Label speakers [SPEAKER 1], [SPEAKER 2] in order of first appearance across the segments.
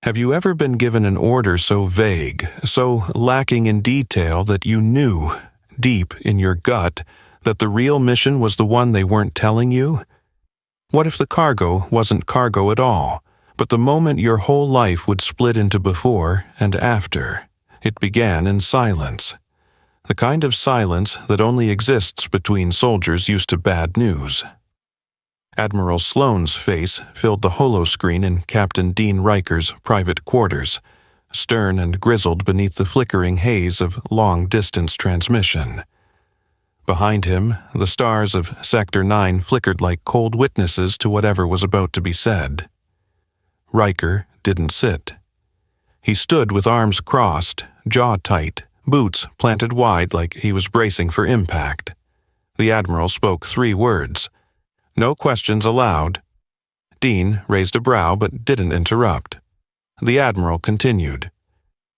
[SPEAKER 1] Have you ever been given an order so vague, so lacking in detail that you knew, deep in your gut, that the real mission was the one they weren't telling you? What if the cargo wasn't cargo at all, but the moment your whole life would split into before and after? It began in silence. The kind of silence that only exists between soldiers used to bad news. Admiral Sloane's face filled the holoscreen in Captain Dean Riker's private quarters, stern and grizzled beneath the flickering haze of long-distance transmission. Behind him, the stars of Sector 9 flickered like cold witnesses to whatever was about to be said. Riker didn't sit. He stood with arms crossed, jaw tight, boots planted wide like he was bracing for impact. The Admiral spoke 3 words. No questions allowed. Dean raised a brow but didn't interrupt. The Admiral continued.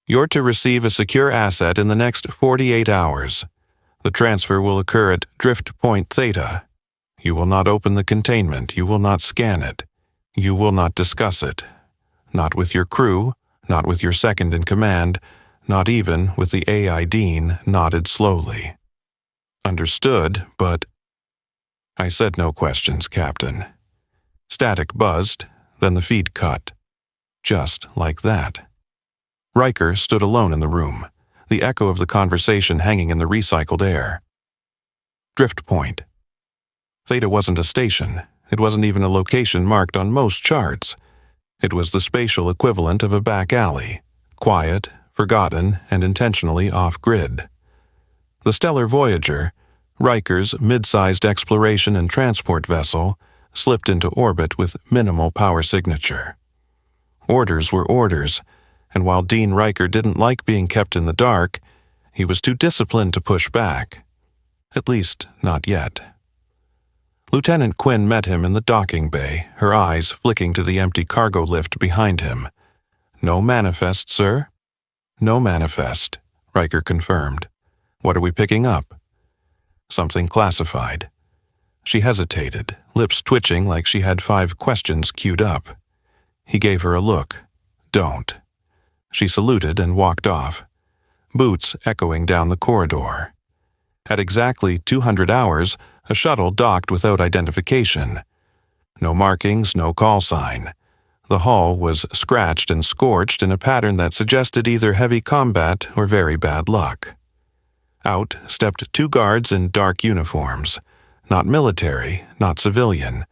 [SPEAKER 1] You're to receive a secure asset in the next 48 hours. The transfer will occur at Drift Point Theta. You will not open the containment. You will not scan it. You will not discuss it. Not with your crew, not with your second in command, not even with the AI Dean nodded slowly. Understood, but... I said no questions, Captain. Static buzzed, then the feed cut. Just like that. Riker stood alone in the room, the echo of the conversation hanging in the recycled air. Drift Point. Theta wasn't a station. It wasn't even a location marked on most charts. It was the spatial equivalent of a back alley, quiet, forgotten, and intentionally off-grid. The Stellar Voyager, Riker's mid-sized exploration and transport vessel, slipped into orbit with minimal power signature. Orders were orders, and while Dean Riker didn't like being kept in the dark, he was too disciplined to push back. At least, not yet. Lieutenant Quinn met him in the docking bay, her eyes flicking to the empty cargo lift behind him. No manifest, sir? No manifest, Riker confirmed. What are we picking up? Something classified. She hesitated, lips twitching like she had 5 questions queued up. He gave her a look. Don't. She saluted and walked off, boots echoing down the corridor. At exactly 200 hours, a shuttle docked without identification. No markings, no call sign. The hull was scratched and scorched in a pattern that suggested either heavy combat or very bad luck. Out stepped 2 guards in dark uniforms. Not military, not civilian.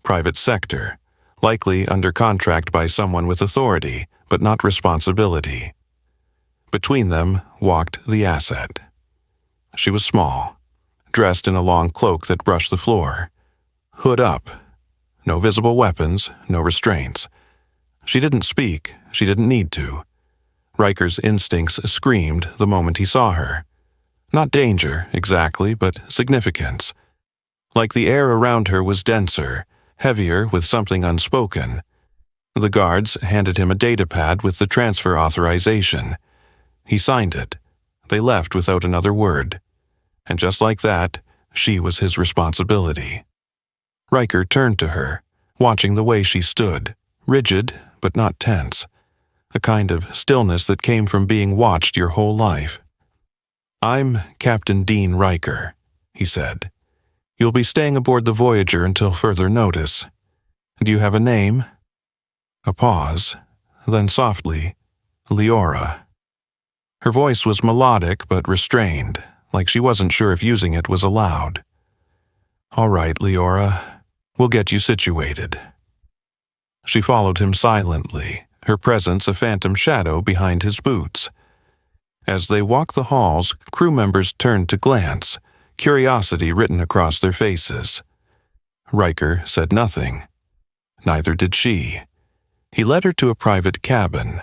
[SPEAKER 1] Private sector, likely under contract by someone with authority, but not responsibility. Between them walked the asset. She was small, dressed in a long cloak that brushed the floor. Hood up. No visible weapons, no restraints. She didn't speak, she didn't need to. Riker's instincts screamed the moment he saw her. Not danger, exactly, but significance. Like the air around her was denser, heavier with something unspoken. The guards handed him a datapad with the transfer authorization. He signed it. They left without another word. And just like that, she was his responsibility. Riker turned to her, watching the way she stood, rigid but not tense. A kind of stillness that came from being watched your whole life. I'm Captain Dean Riker, he said. You'll be staying aboard the Voyager until further notice. Do you have a name? A pause, then softly, Leora. Her voice was melodic but restrained, like she wasn't sure if using it was allowed. All right, Leora, we'll get you situated. She followed him silently, her presence a phantom shadow behind his boots. As they walked the halls, crew members turned to glance, curiosity written across their faces. Riker said nothing. Neither did she. He led her to a private cabin.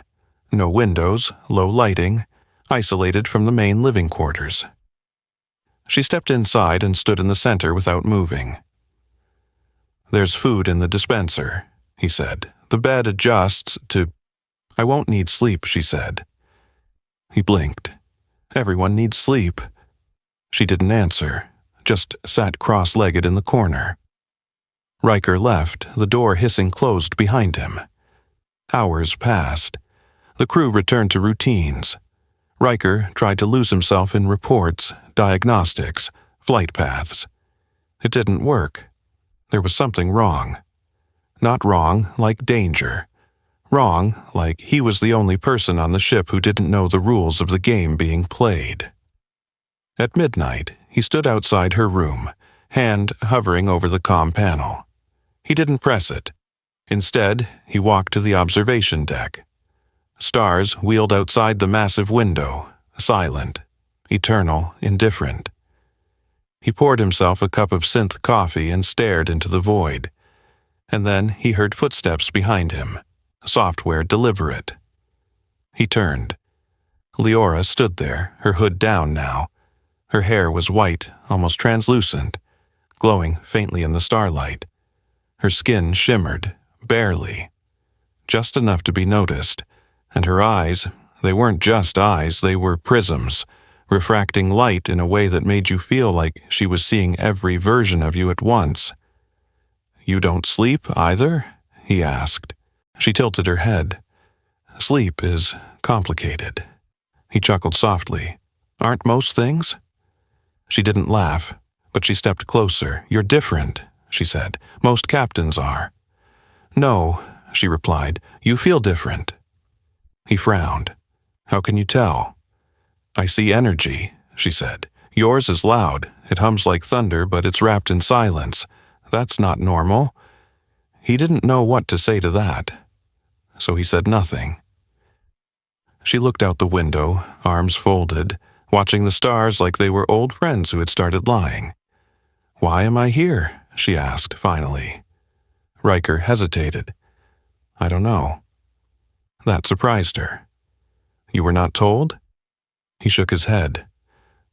[SPEAKER 1] No windows, low lighting, isolated from the main living quarters. She stepped inside and stood in the center without moving. There's food in the dispenser, he said. The bed adjusts to... I won't need sleep, she said. He blinked. Everyone needs sleep. She didn't answer, just sat cross-legged in the corner. Riker left, the door hissing closed behind him. Hours passed. The crew returned to routines. Riker tried to lose himself in reports, diagnostics, flight paths. It didn't work. There was something wrong. Not wrong like danger. Wrong like he was the only person on the ship who didn't know the rules of the game being played. At midnight, he stood outside her room, hand hovering over the comm panel. He didn't press it. Instead, he walked to the observation deck. Stars wheeled outside the massive window, silent, eternal, indifferent. He poured himself a cup of synth coffee and stared into the void. And then he heard footsteps behind him, software deliberate. He turned. Leora stood there, her hood down now. Her hair was white, almost translucent, glowing faintly in the starlight. Her skin shimmered, barely, just enough to be noticed, and her eyes, they weren't just eyes, they were prisms, refracting light in a way that made you feel like she was seeing every version of you at once. "You don't sleep, either?" he asked. She tilted her head. "Sleep is complicated." He chuckled softly. "Aren't most things?" She didn't laugh, but she stepped closer. "You're different," she said. "Most captains are." "No," she replied. "You feel different." He frowned. "How can you tell?" "I see energy," she said. "Yours is loud. It hums like thunder, but it's wrapped in silence. That's not normal." He didn't know what to say to that, so he said nothing. She looked out the window, arms folded, watching the stars like they were old friends who had started lying. "Why am I here?" she asked, finally. Riker hesitated. "I don't know." That surprised her. "You were not told?" He shook his head.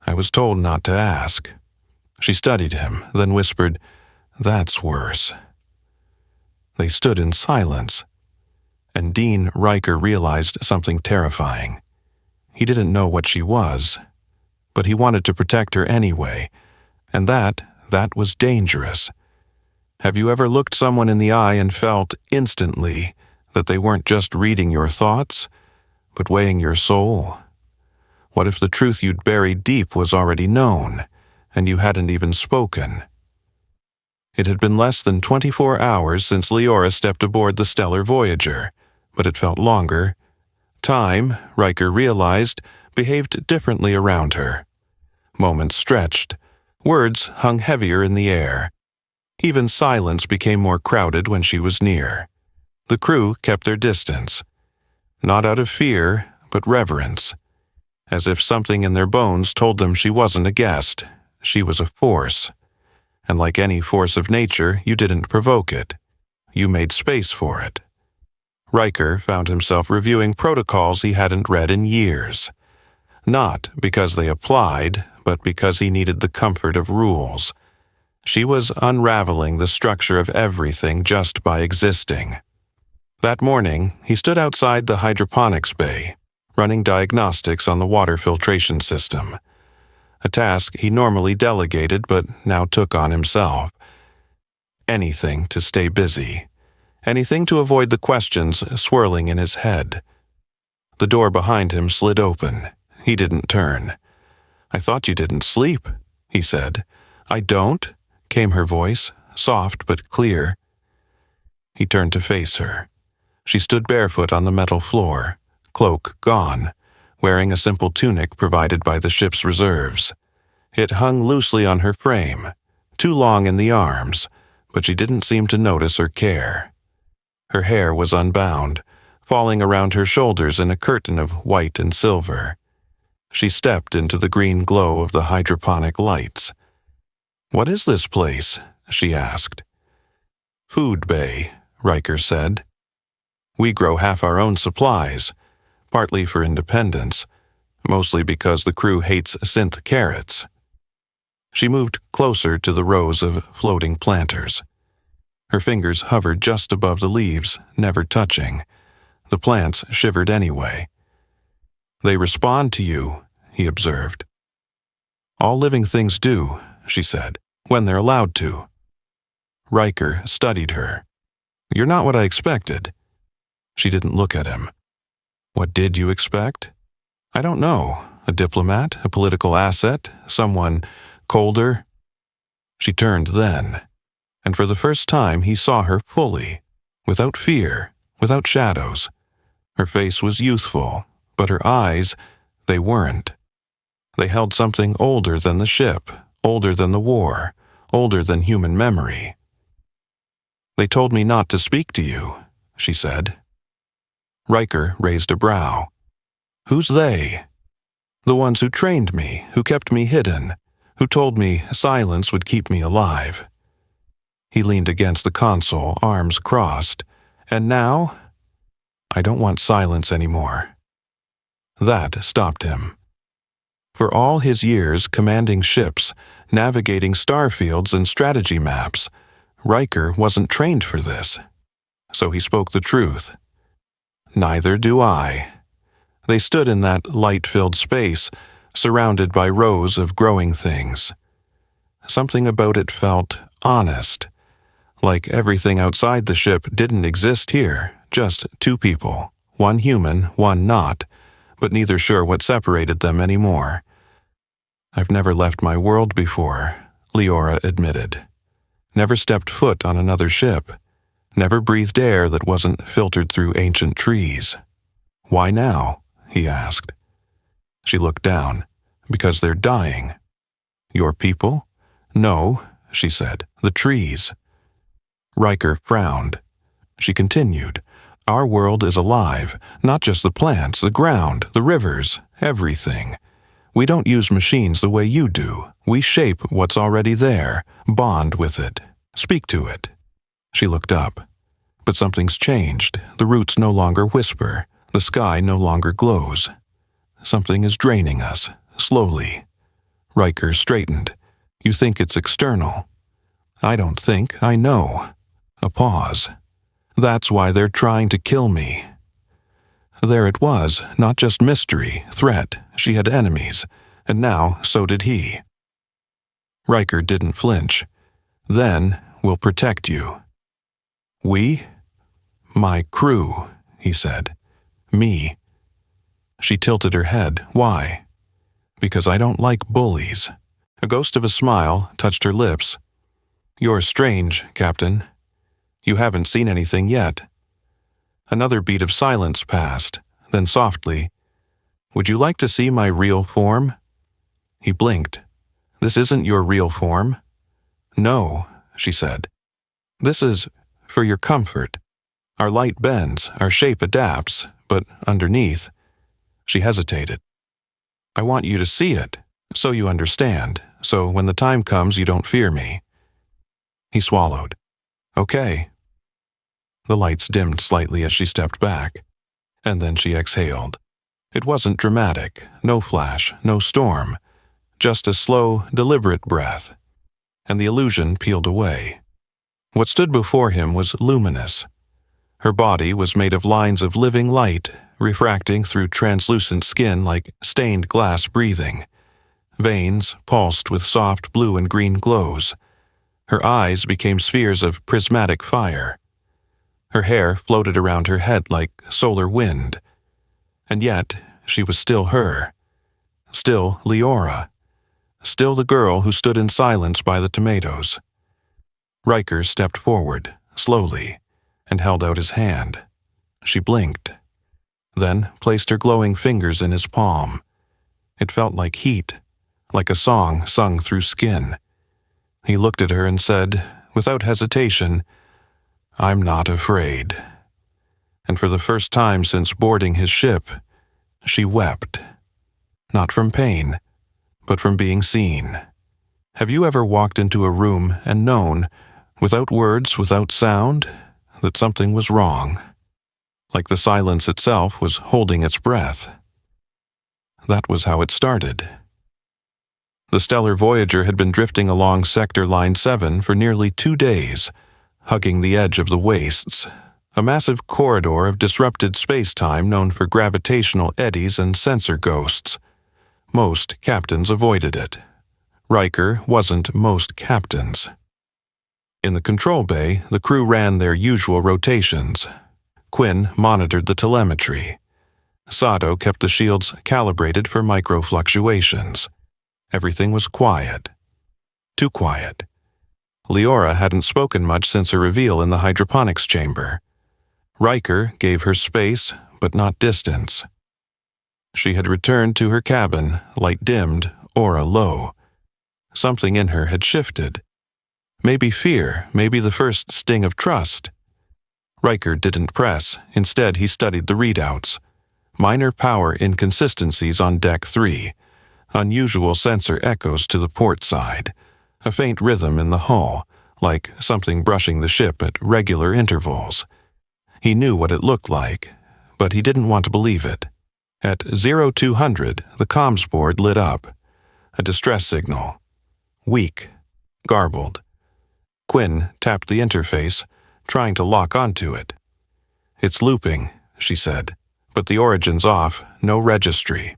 [SPEAKER 1] "I was told not to ask." She studied him, then whispered, "That's worse." They stood in silence, and Dean Riker realized something terrifying. He didn't know what she was, but he wanted to protect her anyway, and that was dangerous. Have you ever looked someone in the eye and felt instantly that they weren't just reading your thoughts, but weighing your soul? What if the truth you'd buried deep was already known, and you hadn't even spoken? It had been less than 24 hours since Leora stepped aboard the stellar Voyager, but it felt longer. Time, Riker realized, behaved differently around her. Moments stretched. Words hung heavier in the air. Even silence became more crowded when she was near. The crew kept their distance. Not out of fear, but reverence. As if something in their bones told them she wasn't a guest. She was a force. And like any force of nature, you didn't provoke it. You made space for it. Riker found himself reviewing protocols he hadn't read in years. Not because they applied, but because he needed the comfort of rules. She was unraveling the structure of everything just by existing. That morning, he stood outside the hydroponics bay, running diagnostics on the water filtration system. A task he normally delegated but now took on himself. Anything to stay busy. Anything to avoid the questions swirling in his head. The door behind him slid open. He didn't turn. "I thought you didn't sleep," he said. "I don't," came her voice, soft but clear. He turned to face her. She stood barefoot on the metal floor, cloak gone, wearing a simple tunic provided by the ship's reserves. It hung loosely on her frame, too long in the arms, but she didn't seem to notice or care. Her hair was unbound, falling around her shoulders in a curtain of white and silver. She stepped into the green glow of the hydroponic lights. "What is this place?" she asked. "Food bay," Riker said. "We grow half our own supplies, partly for independence, mostly because the crew hates synth carrots." She moved closer to the rows of floating planters. Her fingers hovered just above the leaves, never touching. The plants shivered anyway. "They respond to you," he observed. "All living things do," she said, "when they're allowed to." Riker studied her. "You're not what I expected." She didn't look at him. What did you expect? I don't know. A diplomat, a political asset, someone colder? She turned then, and for the first time he saw her fully, without fear, without shadows. Her face was youthful, but her eyes, they weren't. They held something older than the ship, older than the war, older than human memory. They told me not to speak to you, she said. Riker raised a brow. Who's they? The ones who trained me, who kept me hidden, who told me silence would keep me alive. He leaned against the console, arms crossed. And now? I don't want silence anymore. That stopped him. For all his years commanding ships, navigating starfields and strategy maps, Riker wasn't trained for this. So he spoke the truth. Neither do I. They stood in that light-filled space, surrounded by rows of growing things. Something about it felt honest, like everything outside the ship didn't exist here, just two people, one human, one not, but neither sure what separated them anymore. I've never left my world before, Leora admitted. Never stepped foot on another ship. Never breathed air that wasn't filtered through ancient trees. Why now? He asked. She looked down. Because they're dying. Your people? No, she said. The trees. Riker frowned. She continued. Our world is alive, not just the plants, the ground, the rivers, everything. We don't use machines the way you do. We shape what's already there, bond with it, speak to it. She looked up. But something's changed. The roots no longer whisper. The sky no longer glows. Something is draining us, slowly. Riker straightened. You think it's external. I don't think, I know. A pause. That's why they're trying to kill me. There it was, not just mystery, threat. She had enemies, and now so did he. Riker didn't flinch. Then we'll protect you. We? My crew, he said. Me. She tilted her head. Why? Because I don't like bullies. A ghost of a smile touched her lips. You're strange, Captain. You haven't seen anything yet. Another beat of silence passed, then softly, Would you like to see my real form? He blinked. This isn't your real form. No, she said. This is for your comfort. Our light bends, our shape adapts, but underneath. She hesitated. I want you to see it, so you understand, so when the time comes you don't fear me. He swallowed. Okay. The lights dimmed slightly as she stepped back, and then she exhaled. It wasn't dramatic, no flash, no storm, just a slow, deliberate breath, and the illusion peeled away. What stood before him was luminous. Her body was made of lines of living light, refracting through translucent skin like stained glass breathing. Veins pulsed with soft blue and green glows. Her eyes became spheres of prismatic fire. Her hair floated around her head like solar wind. And yet, she was still her. Still Leora. Still the girl who stood in silence by the tomatoes. Riker stepped forward, slowly, and held out his hand. She blinked, then placed her glowing fingers in his palm. It felt like heat, like a song sung through skin. He looked at her and said, without hesitation, I'm not afraid. And for the first time since boarding his ship, she wept. Not from pain, but from being seen. Have you ever walked into a room and known, without words, without sound, that something was wrong? Like the silence itself was holding its breath. That was how it started. The stellar Voyager had been drifting along Sector Line 7 for nearly 2 days, hugging the edge of the wastes, a massive corridor of disrupted space-time known for gravitational eddies and sensor ghosts. Most captains avoided it. Riker wasn't most captains. In the control bay, the crew ran their usual rotations. Quinn monitored the telemetry. Sato kept the shields calibrated for micro-fluctuations. Everything was quiet. Too quiet. Leora hadn't spoken much since her reveal in the hydroponics chamber. Riker gave her space, but not distance. She had returned to her cabin, light dimmed, aura low. Something in her had shifted. Maybe fear, maybe the first sting of trust. Riker didn't press. Instead, he studied the readouts. Minor power inconsistencies on Deck 3. Unusual sensor echoes to the port side. A faint rhythm in the hull, like something brushing the ship at regular intervals. He knew what it looked like, but he didn't want to believe it. At 0200, the comms board lit up. A distress signal. Weak. Garbled. Quinn tapped the interface, trying to lock onto it. "It's looping," she said, "but the origin's off, no registry."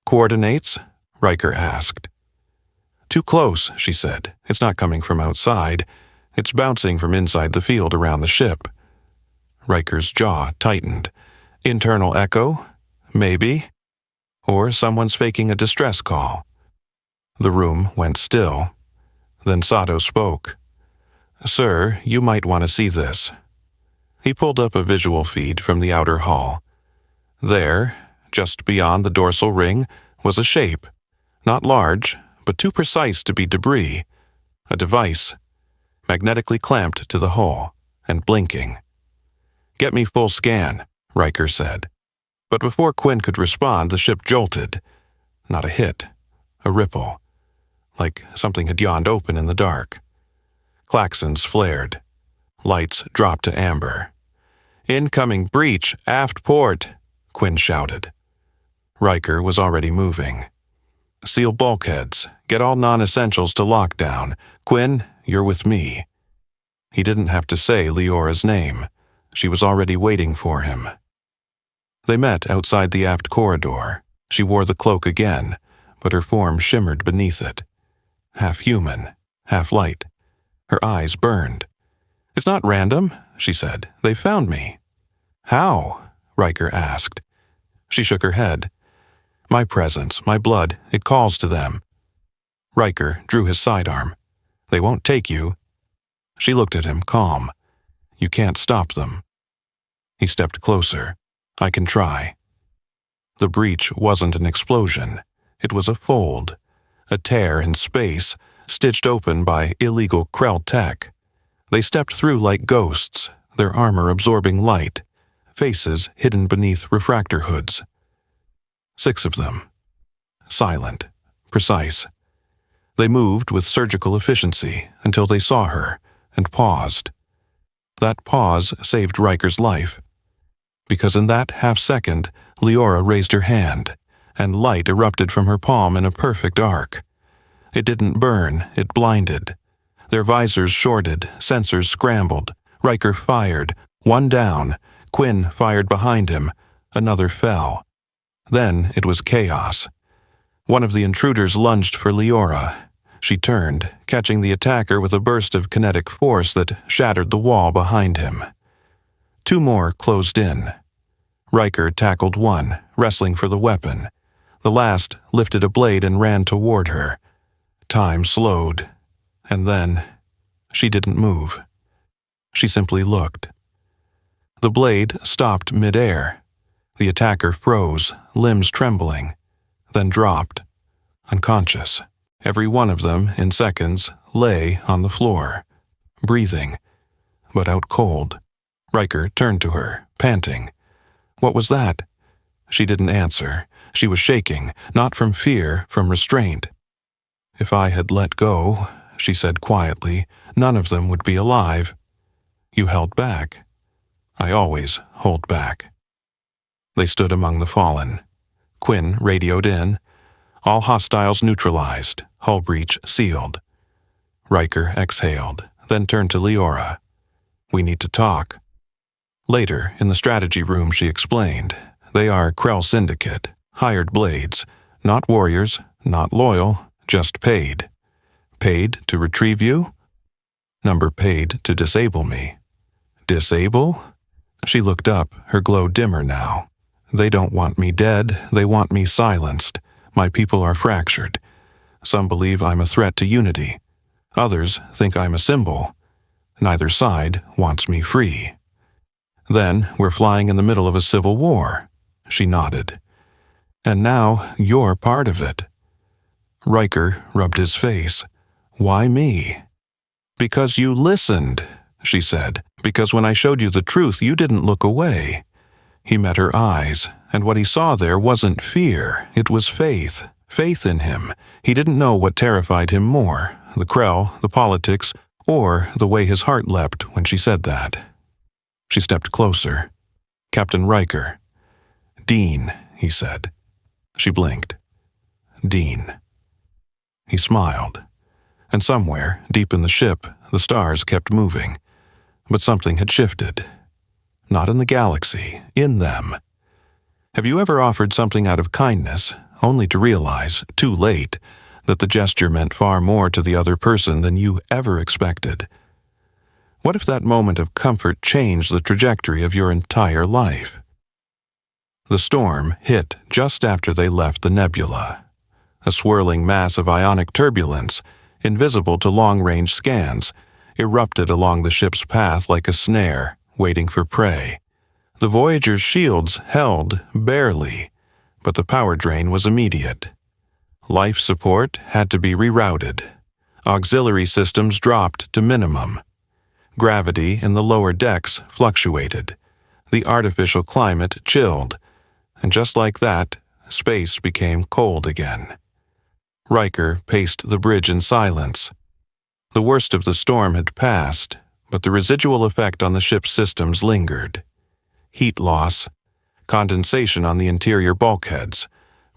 [SPEAKER 1] "Coordinates?" Riker asked. "Too close," she said. "It's not coming from outside. It's bouncing from inside the field around the ship." Riker's jaw tightened. "Internal echo? Maybe. Or someone's faking a distress call." The room went still. Then Sato spoke. "Sir, you might want to see this." He pulled up a visual feed from the outer hull. There, just beyond the dorsal ring, was a shape. Not large, but too precise to be debris. A device, magnetically clamped to the hull, and blinking. "Get me full scan," Riker said. But before Quinn could respond, the ship jolted. Not a hit, a ripple, like something had yawned open in the dark. Klaxons flared. Lights dropped to amber. "Incoming breach, aft port," Quinn shouted. Riker was already moving. "Seal bulkheads. Get all non-essentials to lockdown. Quinn, you're with me." He didn't have to say Leora's name. She was already waiting for him. They met outside the aft corridor. She wore the cloak again, but her form shimmered beneath it. Half human, half light. Her eyes burned. "It's not random," she said. "They found me." "How?" Riker asked. She shook her head. "My presence, my blood, it calls to them." Riker drew his sidearm. "They won't take you." She looked at him, calm. "You can't stop them." He stepped closer. "I can try." The breach wasn't an explosion. It was a fold. A tear in space, stitched open by illegal Krell tech. They stepped through like ghosts, their armor absorbing light, faces hidden beneath refractor hoods. 6 of them. Silent, precise. They moved with surgical efficiency until they saw her and paused. That pause saved Riker's life. Because in that half-second, Leora raised her hand, and light erupted from her palm in a perfect arc. It didn't burn, it blinded. Their visors shorted, sensors scrambled. Riker fired, one down. Quinn fired behind him. Another fell. Then it was chaos. One of the intruders lunged for Leora. She turned, catching the attacker with a burst of kinetic force that shattered the wall behind him. 2 more closed in. Riker tackled one, wrestling for the weapon. The last lifted a blade and ran toward her. Time slowed. And then, she didn't move. She simply looked. The blade stopped midair. The attacker froze, limbs trembling, then dropped, unconscious. Every one of them, in seconds, lay on the floor, breathing, but out cold. Riker turned to her, panting. "What was that?" She didn't answer. She was shaking, not from fear, from restraint. "If I had let go," she said quietly, "none of them would be alive." "You held back." "I always hold back." They stood among the fallen. Quinn radioed in. "All hostiles neutralized. Hull breach sealed." Riker exhaled, then turned to Leora. "We need to talk." Later, in the strategy room, she explained. "They are Krell Syndicate, hired blades, not warriors, not loyal, just paid. Paid to retrieve you? Number paid to disable me." "Disable?" She looked up, her glow dimmer now. They don't want me dead, they want me silenced. My people are fractured. Some believe I'm a threat to unity. Others think I'm a symbol. Neither side wants me free. Then we're flying in the middle of a civil war. She nodded. And now you're part of it. Riker rubbed his face. Why me? Because you listened, she said. Because when I showed you the truth, you didn't look away. He met her eyes, and what he saw there wasn't fear, it was faith. Faith in him. He didn't know what terrified him more, the Krell, the politics, or the way his heart leapt when she said that. She stepped closer. Captain Riker. Dean, he said. She blinked. Dean. He smiled. And somewhere, deep in the ship, the stars kept moving. But something had shifted. Not in the galaxy, in them. Have you ever offered something out of kindness, only to realize, too late, that the gesture meant far more to the other person than you ever expected? What if that moment of comfort changed the trajectory of your entire life? The storm hit just after they left the nebula. A swirling mass of ionic turbulence, invisible to long-range scans, erupted along the ship's path like a snare, waiting for prey. The Voyager's shields held barely, but the power drain was immediate. Life support had to be rerouted. Auxiliary systems dropped to minimum. Gravity in the lower decks fluctuated. The artificial climate chilled. And just like that, space became cold again. Riker paced the bridge in silence. The worst of the storm had passed, but the residual effect on the ship's systems lingered. Heat loss, condensation on the interior bulkheads,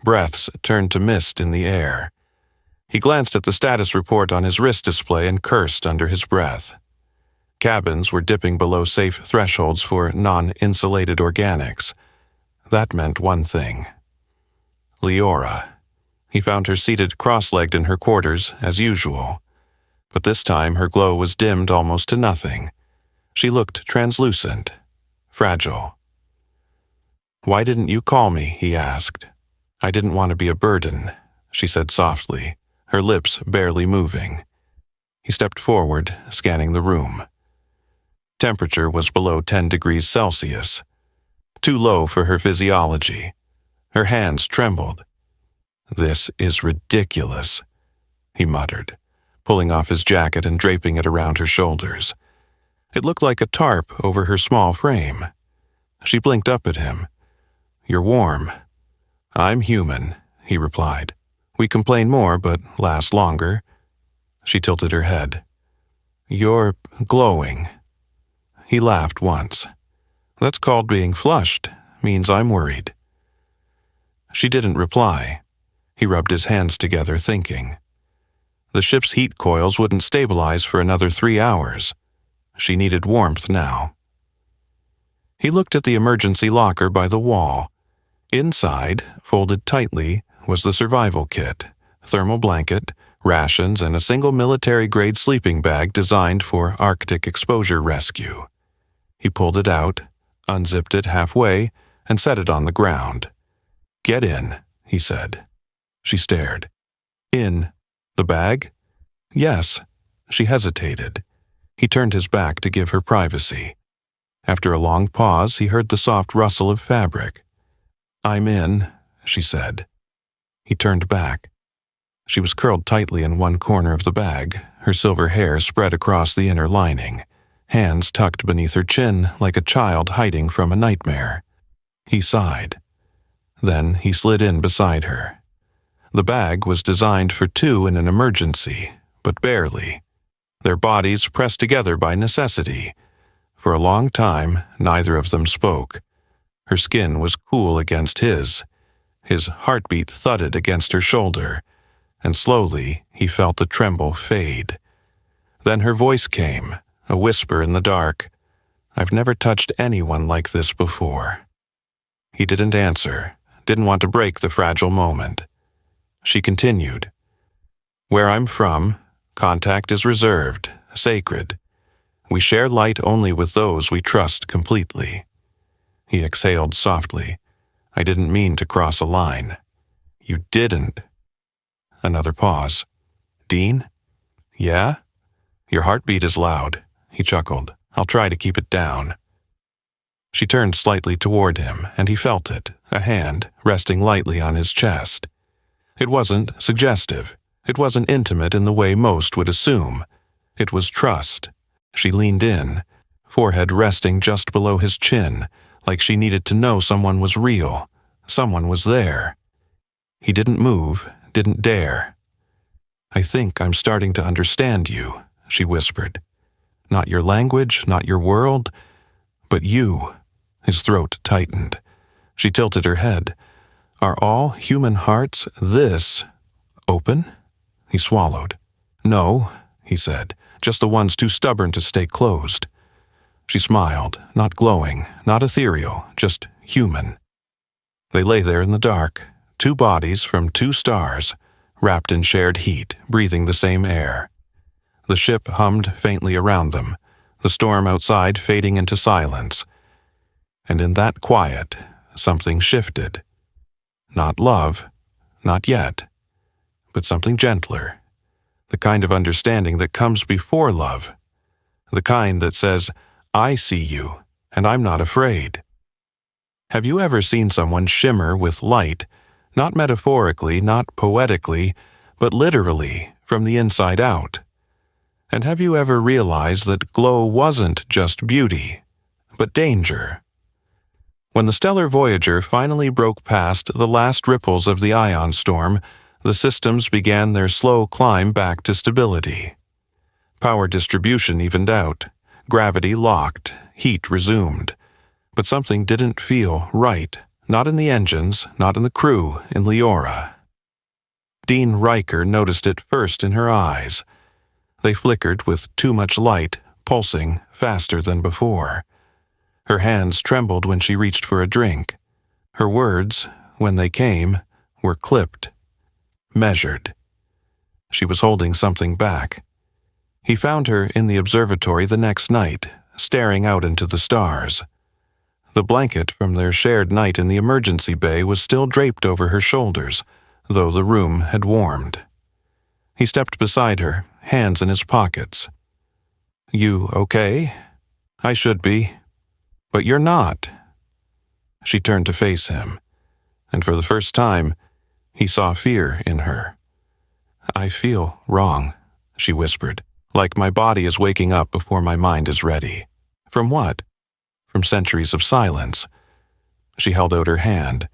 [SPEAKER 1] breaths turned to mist in the air. He glanced at the status report on his wrist display and cursed under his breath. Cabins were dipping below safe thresholds for non-insulated organics. That meant one thing. Leora. He found her seated cross-legged in her quarters, as usual. But this time her glow was dimmed almost to nothing. She looked translucent, fragile. "Why didn't you call me?" he asked. "I didn't want to be a burden," she said softly, her lips barely moving. He stepped forward, scanning the room. Temperature was below 10 degrees Celsius. Too low for her physiology. Her hands trembled. "This is ridiculous," he muttered, pulling off his jacket and draping it around her shoulders. It looked like a tarp over her small frame. She blinked up at him. "You're warm." "I'm human," he replied. "We complain more, but last longer." She tilted her head. "You're glowing." He laughed once. "That's called being flushed. Means I'm worried." She didn't reply. He rubbed his hands together, thinking. The ship's heat coils wouldn't stabilize for another 3 hours. She needed warmth now. He looked at the emergency locker by the wall. Inside, folded tightly, was the survival kit, thermal blanket, rations, and a single military-grade sleeping bag designed for Arctic exposure rescue. He pulled it out, unzipped it halfway, and set it on the ground. "Get in," he said. She stared. "In the bag?" "Yes." She hesitated. He turned his back to give her privacy. After a long pause, he heard the soft rustle of fabric. "I'm in," she said. He turned back. She was curled tightly in one corner of the bag, her silver hair spread across the inner lining, hands tucked beneath her chin like a child hiding from a nightmare. He sighed. Then he slid in beside her. The bag was designed for 2 in an emergency, but barely. Their bodies pressed together by necessity. For a long time, neither of them spoke. Her skin was cool against his. His heartbeat thudded against her shoulder, and slowly he felt the tremble fade. Then her voice came, a whisper in the dark. "I've never touched anyone like this before." He didn't answer, didn't want to break the fragile moment. She continued. "Where I'm from, contact is reserved, sacred. We share light only with those we trust completely. He exhaled softly. I didn't mean to cross a line. You didn't. Another pause. Dean? Yeah? Your heartbeat is loud, he chuckled. I'll try to keep it down. She turned slightly toward him, and he felt it, a hand resting lightly on his chest. It wasn't suggestive. It wasn't intimate in the way most would assume. It was trust. She leaned in, forehead resting just below his chin, like she needed to know someone was real, someone was there. He didn't move, didn't dare. I think I'm starting to understand you, she whispered. Not your language, not your world, but you. His throat tightened. She tilted her head. Are all human hearts this open? He swallowed. No, he said, just the ones too stubborn to stay closed. She smiled, not glowing, not ethereal, just human. They lay there in the dark, two bodies from two stars, wrapped in shared heat, breathing the same air. The ship hummed faintly around them, the storm outside fading into silence. And in that quiet, something shifted. Not love, not yet, but something gentler. The kind of understanding that comes before love. The kind that says, I see you, and I'm not afraid. Have you ever seen someone shimmer with light, not metaphorically, not poetically, but literally, from the inside out? And have you ever realized that glow wasn't just beauty, but danger? When the stellar Voyager finally broke past the last ripples of the ion storm, the systems began their slow climb back to stability. Power distribution evened out, gravity locked, heat resumed. But something didn't feel right, not in the engines, not in the crew, in Leora. Dean Riker noticed it first in her eyes. They flickered with too much light, pulsing faster than before. Her hands trembled when she reached for a drink. Her words, when they came, were clipped, measured. She was holding something back. He found her in the observatory the next night, staring out into the stars. The blanket from their shared night in the emergency bay was still draped over her shoulders, though the room had warmed. He stepped beside her, hands in his pockets. You okay? I should be. But you're not. She turned to face him, and for the first time, he saw fear in her. I feel wrong, she whispered, like my body is waking up before my mind is ready. From what? From centuries of silence. She held out her hand,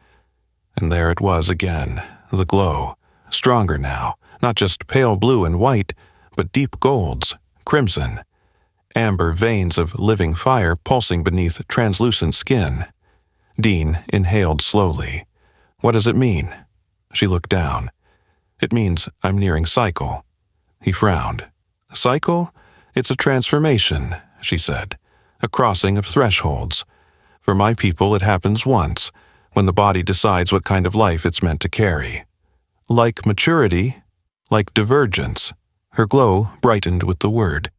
[SPEAKER 1] and there it was again, the glow, stronger now, not just pale blue and white, but deep golds, crimson, amber veins of living fire pulsing beneath translucent skin. Dean inhaled slowly. What does it mean? She looked down. It means I'm nearing cycle. He frowned. Cycle? It's a transformation, she said. A crossing of thresholds. For my people, it happens once, when the body decides what kind of life it's meant to carry. Like maturity, like divergence. Her glow brightened with the word.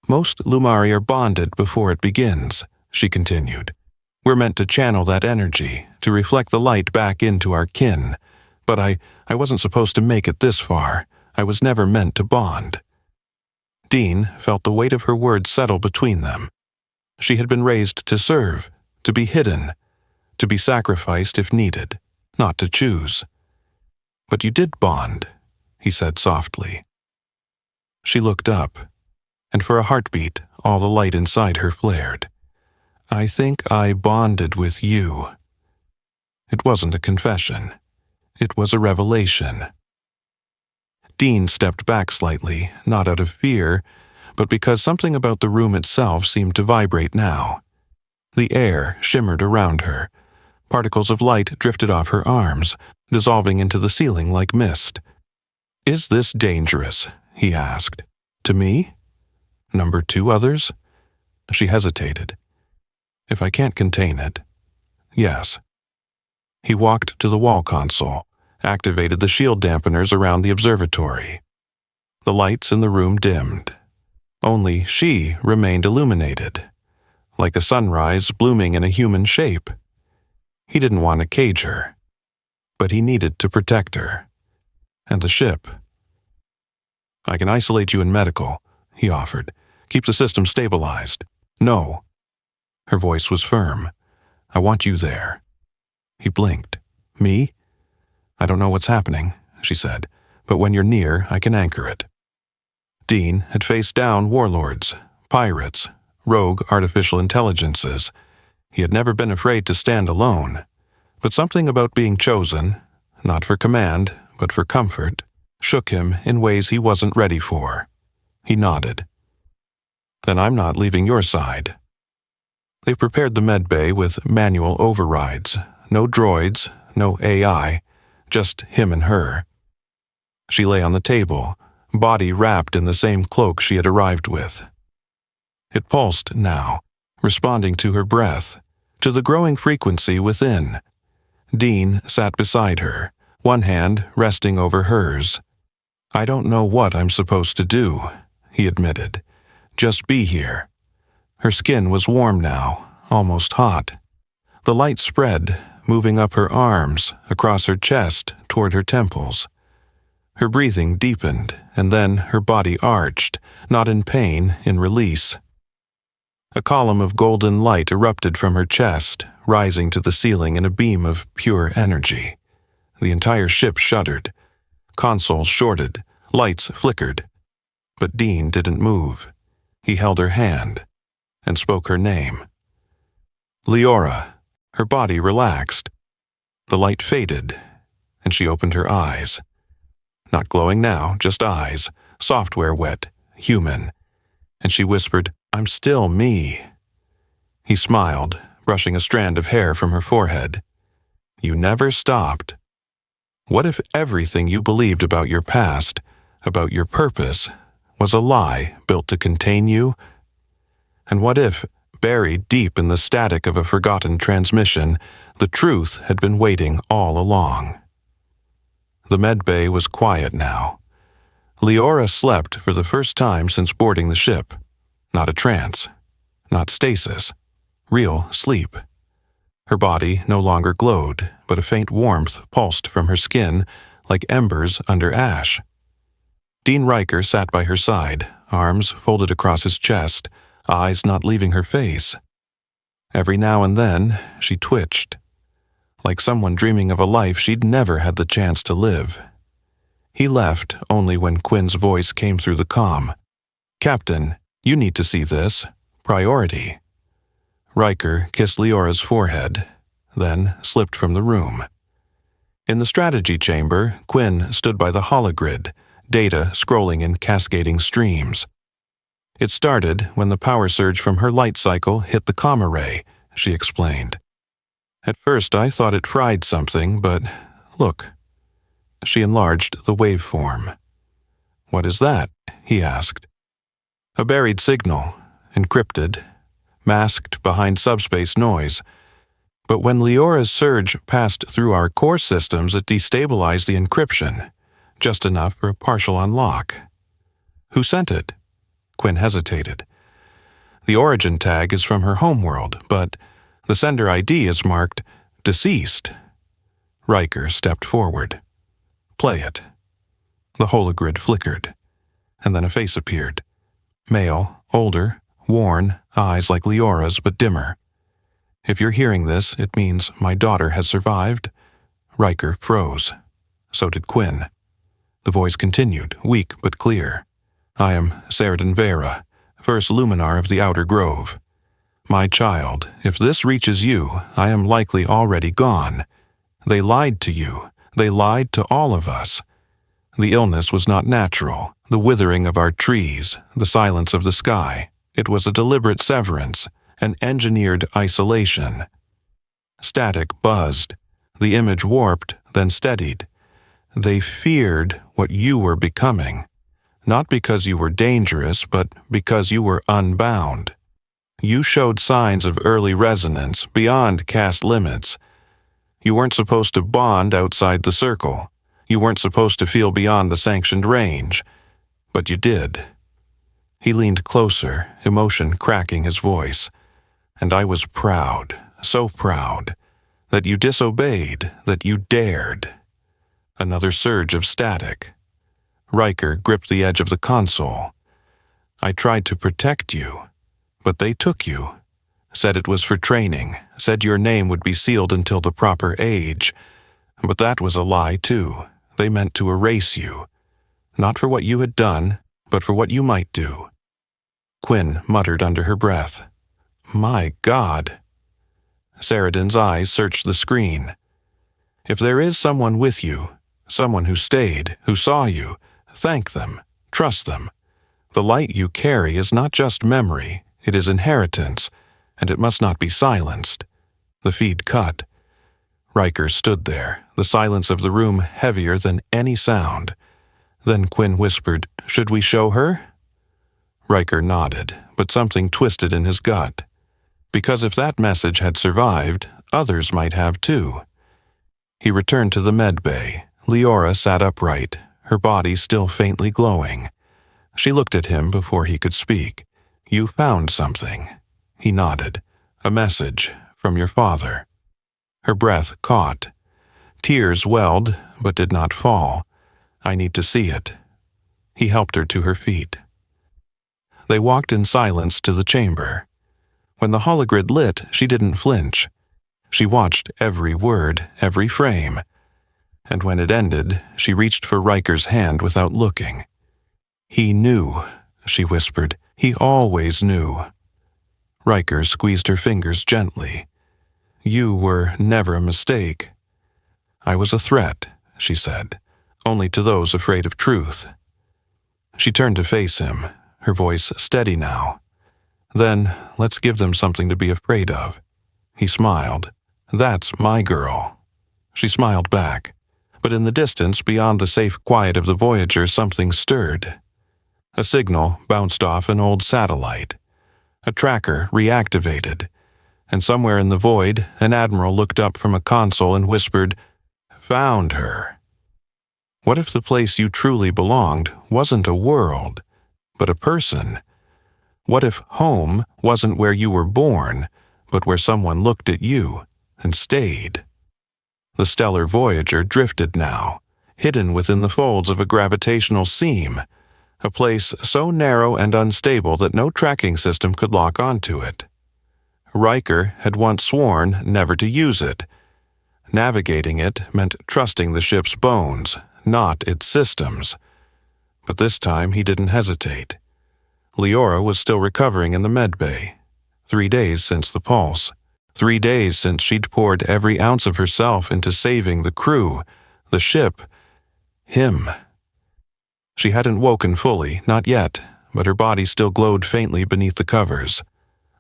[SPEAKER 1] Most Lumari are bonded before it begins, she continued. We're meant to channel that energy, to reflect the light back into our kin. But I wasn't supposed to make it this far. I was never meant to bond. Dean felt the weight of her words settle between them. She had been raised to serve, to be hidden, to be sacrificed if needed, not to choose. But you did bond, he said softly. She looked up, and for a heartbeat, all the light inside her flared. I think I bonded with you. It wasn't a confession. It was a revelation. Dean stepped back slightly, not out of fear, but because something about the room itself seemed to vibrate now. The air shimmered around her. Particles of light drifted off her arms, dissolving into the ceiling like mist. Is this dangerous? He asked. To me? Number 2 others? She hesitated. If I can't contain it, yes. He walked to the wall console, activated the shield dampeners around the observatory. The lights in the room dimmed. Only she remained illuminated. like a sunrise blooming in a human shape. He didn't want to cage her, but he needed to protect her. And the ship. I can isolate you in medical, he offered. Keep the system stabilized. No. Her voice was firm. I want you there. He blinked. Me? I don't know what's happening, she said, but when you're near, I can anchor it. Dean had faced down warlords, pirates, rogue artificial intelligences. He had never been afraid to stand alone, but something about being chosen, not for command, but for comfort, shook him in ways he wasn't ready for. He nodded. Then I'm not leaving your side. They prepared the med bay with manual overrides, no droids, no AI, just him and her. She lay on the table, body wrapped in the same cloak she had arrived with. It pulsed now, responding to her breath, to the growing frequency within. Dean sat beside her, one hand resting over hers. I don't know what I'm supposed to do, he admitted. Just be here. Her skin was warm now, almost hot. The light spread, moving up her arms, across her chest, toward her temples. Her breathing deepened, and then her body arched, not in pain, in release. A column of golden light erupted from her chest, rising to the ceiling in a beam of pure energy. The entire ship shuddered. Consoles shorted, lights flickered. But Dean didn't move. He held her hand and spoke her name. Leora. Her body relaxed. The light faded, and she opened her eyes. Not glowing now, just eyes, software wet, human. And she whispered, I'm still me. He smiled, brushing a strand of hair from her forehead. You never stopped. What if everything you believed about your past, about your purpose, was a lie built to contain you? And what if, buried deep in the static of a forgotten transmission, the truth had been waiting all along? The med bay was quiet now. Leora slept for the first time since boarding the ship. Not a trance, not stasis, real sleep. Her body no longer glowed, but a faint warmth pulsed from her skin like embers under ash. Dean Riker sat by her side, arms folded across his chest, eyes not leaving her face. Every now and then, she twitched, like someone dreaming of a life she'd never had the chance to live. He left only when Quinn's voice came through the comm. Captain, you need to see this. Priority. Riker kissed Leora's forehead, then slipped from the room. In the strategy chamber, Quinn stood by the hologrid, data scrolling in cascading streams. It started when the power surge from her light cycle hit the comm array, she explained. At first I thought it fried something, but look. She enlarged the waveform. What is that? He asked. A buried signal, encrypted, masked behind subspace noise. But when Leora's surge passed through our core systems, it destabilized the encryption, just enough for a partial unlock. Who sent it? Quinn hesitated. The origin tag is from her homeworld, but the sender ID is marked deceased. Riker stepped forward. Play it. The hologrid flickered, and then a face appeared. Male, older, worn, eyes like Leora's but dimmer. If you're hearing this, it means my daughter has survived. Riker froze. So did Quinn. The voice continued, weak but clear. I am Saradan Vera, first luminar of the Outer Grove. My child, if this reaches you, I am likely already gone. They lied to you. They lied to all of us. The illness was not natural, the withering of our trees, the silence of the sky. It was a deliberate severance, an engineered isolation. Static buzzed. The image warped, then steadied. They feared what you were becoming, not because you were dangerous, but because you were unbound. You showed signs of early resonance beyond caste limits. You weren't supposed to bond outside the circle. You weren't supposed to feel beyond the sanctioned range, but you did. He leaned closer, emotion cracking his voice. And I was proud, so proud, that you disobeyed, that you dared. Another surge of static. Riker gripped the edge of the console. I tried to protect you, but they took you. Said it was for training, said your name would be sealed until the proper age. But that was a lie, too. They meant to erase you. Not for what you had done, but for what you might do. Quinn muttered under her breath. My God. Saradin's eyes searched the screen. If there is someone with you, someone who stayed, who saw you, thank them, trust them. The light you carry is not just memory, it is inheritance, and it must not be silenced. The feed cut. Riker stood there, the silence of the room heavier than any sound. Then Quinn whispered, "Should we show her?" Riker nodded, but something twisted in his gut. Because if that message had survived, others might have too. He returned to the med bay. Leora sat upright, her body still faintly glowing. She looked at him before he could speak. "You found something." He nodded. "A message from your father." Her breath caught. Tears welled, but did not fall. "I need to see it." He helped her to her feet. They walked in silence to the chamber. When the hologrid lit, she didn't flinch. She watched every word, every frame. And when it ended, she reached for Riker's hand without looking. "He knew," she whispered. "He always knew." Riker squeezed her fingers gently. "You were never a mistake." "I was a threat," she said, "only to those afraid of truth." She turned to face him, her voice steady now. "Then, let's give them something to be afraid of." He smiled. "That's my girl." She smiled back. But in the distance, beyond the safe quiet of the Voyager, something stirred. A signal bounced off an old satellite. A tracker reactivated. And somewhere in the void, an admiral looked up from a console and whispered, "Found her." What if the place you truly belonged wasn't a world, but a person? What if home wasn't where you were born, but where someone looked at you and stayed? The stellar Voyager drifted now, hidden within the folds of a gravitational seam, a place so narrow and unstable that no tracking system could lock onto it. Riker had once sworn never to use it. Navigating it meant trusting the ship's bones, not its systems. But this time he didn't hesitate. Leora was still recovering in the med bay. 3 days since the pulse. 3 days since she'd poured every ounce of herself into saving the crew, the ship, him. She hadn't woken fully, not yet, but her body still glowed faintly beneath the covers.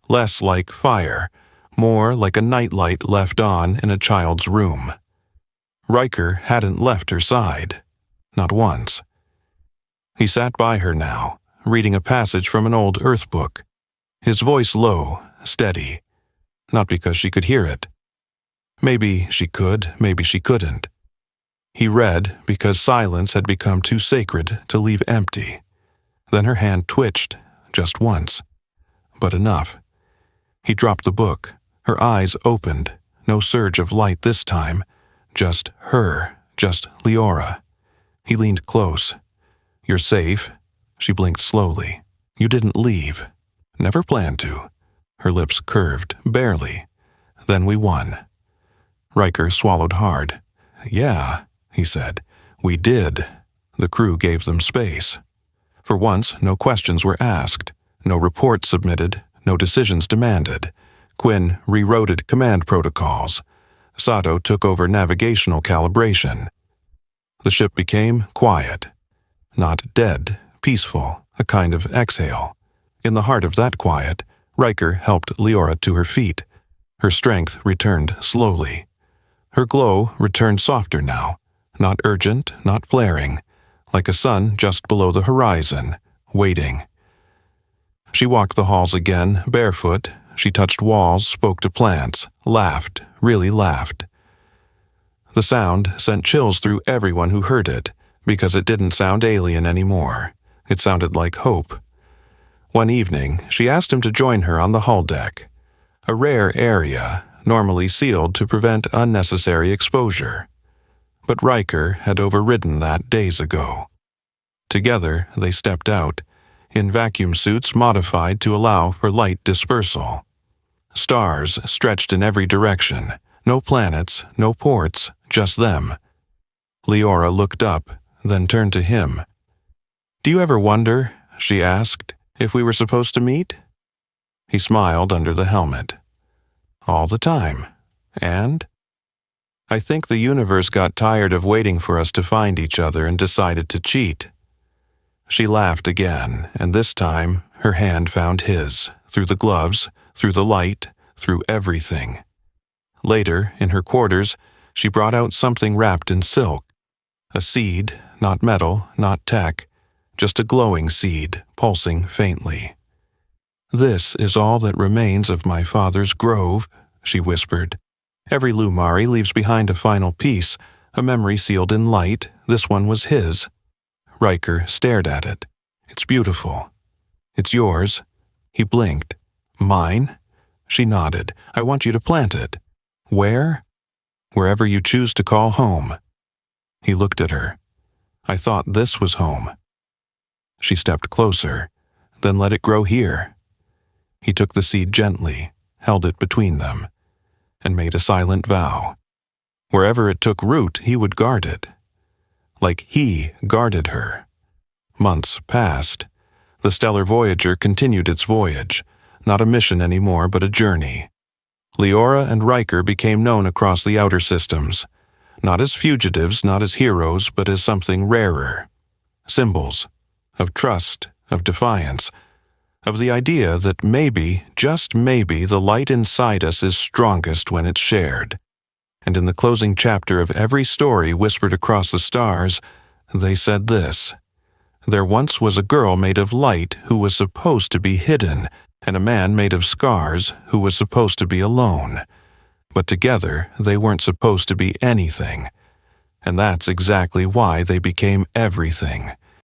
[SPEAKER 1] Less like fire, more like a nightlight left on in a child's room. Riker hadn't left her side. Not once. He sat by her now, reading a passage from an old Earth book. His voice low, steady. Not because she could hear it. Maybe she could, maybe she couldn't. He read because silence had become too sacred to leave empty. Then her hand twitched, just once. But enough. He dropped the book. Her eyes opened. No surge of light this time. Just her, just Leora. He leaned close. "You're safe?" She blinked slowly. "You didn't leave." "Never planned to." Her lips curved, barely. "Then we won." Riker swallowed hard. "Yeah," he said. "We did." The crew gave them space. For once, no questions were asked, no reports submitted, no decisions demanded. Quinn rewrote command protocols. Sato took over navigational calibration. The ship became quiet. Not dead, peaceful, a kind of exhale. In the heart of that quiet, Riker helped Leora to her feet. Her strength returned slowly. Her glow returned softer now, not urgent, not flaring, like a sun just below the horizon, waiting. She walked the halls again, barefoot. She touched walls, spoke to plants, laughed, really laughed. The sound sent chills through everyone who heard it, because it didn't sound alien anymore. It sounded like hope. One evening, she asked him to join her on the hull deck. a rare area, normally sealed to prevent unnecessary exposure. But Riker had overridden that days ago. Together, they stepped out, in vacuum suits modified to allow for light dispersal. Stars stretched in every direction, no planets, no ports, just them. Leora looked up, then turned to him. "Do you ever wonder," she asked, "if we were supposed to meet?" He smiled under the helmet. "All the time. And?" "I think the universe got tired of waiting for us to find each other and decided to cheat." She laughed again, and this time her hand found his, through the gloves, through the light, through everything. Later, in her quarters, she brought out something wrapped in silk. A seed, not metal, not tech, just a glowing seed, pulsing faintly. "This is all that remains of my father's grove," she whispered. "Every Lumari leaves behind a final piece, a memory sealed in light. This one was his." Riker stared at it. "It's beautiful." "It's yours?" He blinked. "Mine?" She nodded. "I want you to plant it." "Where?" "Wherever you choose to call home." He looked at her. "I thought this was home." She stepped closer, then let it grow here. He took the seed gently, held it between them, and made a silent vow. Wherever it took root, he would guard it. Like he guarded her. Months passed. The stellar Voyager continued its voyage, not a mission anymore but a journey. Leora and Riker became known across the outer systems, not as fugitives, not as heroes, but as something rarer. Symbols of trust, of defiance, of the idea that maybe, just maybe, the light inside us is strongest when it's shared. And in the closing chapter of every story whispered across the stars, they said this: "There once was a girl made of light who was supposed to be hidden, and a man made of scars who was supposed to be alone. But together they weren't supposed to be anything. And that's exactly why they became everything.